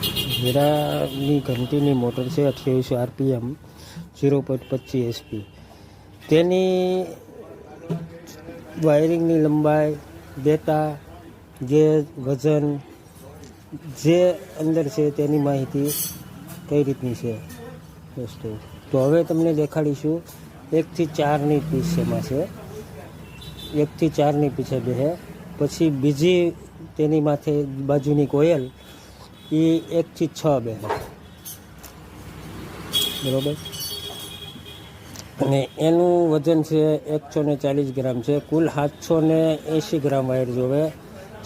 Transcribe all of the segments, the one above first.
હીરાની ઘંટીની મોટર છે, 2800 RPM, 0.25 HP. તેની વાયરિંગની લંબાઈ, ડેટા, ગેજ, વજન, જે અંદર છે તેની માહિતી કઈ રીતની છે દોસ્તો. તો હવે તમને દેખાડીશું 1 થી 4ની પીસ એમાં છે, 1 થી 4ની પીછે બે. પછી બીજી તેની માથે બાજુની કોયલ એ 1 થી 6 બે, બરોબર. અને એનું વજન છે 140 ગ્રામ છે. કુલ 780 ગ્રામ વાયર જોવે,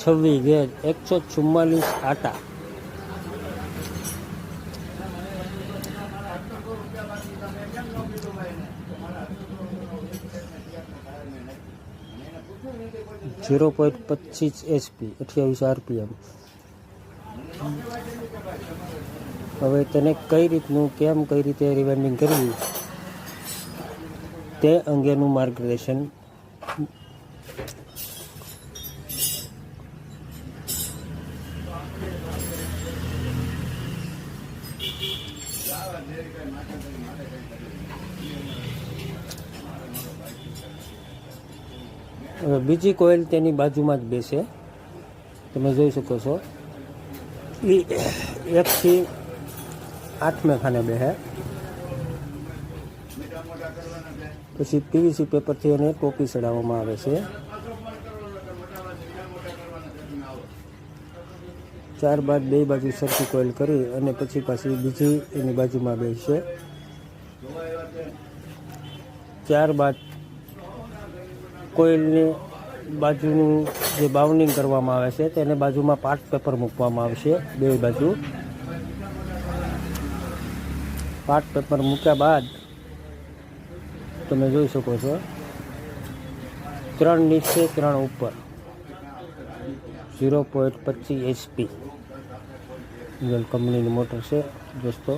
26 ગેજ, 144 આટા. .25 HP, 2800 RPM. હવે તેને કઈ રીતનું, કેમ, કઈ રીતે રિવાઇન્ડિંગ કરવી તે અંગેનું માર્ગદર્શન હવે બીજી કોઇલ તેની બાજુમાં જ બેસે, તમે જોઈ શકો છો. એ 1 થી 8 ખાને બેસે. પછી PVC પેપરથી એને ટોપી ચડાવવામાં આવે છે. ત્યારબાદ બે બાજુ સરખી કોઇલ કરી અને પછી પાછી બીજી એની બાજુમાં બેસશે. ત્યારબાદ કોઇલની બાજુનું જે બાઉન્ડિંગ કરવામાં આવે છે તેને બાજુમાં પાર્ટ પેપર મૂકવામાં આવશે. બે બાજુ પાર્ટ પેપર મૂક્યા બાદ તમે જોઈ શકો છો 3 નીચે 3 ઉપર, 0.25 HP કંપનીની મોટર છે દોસ્તો.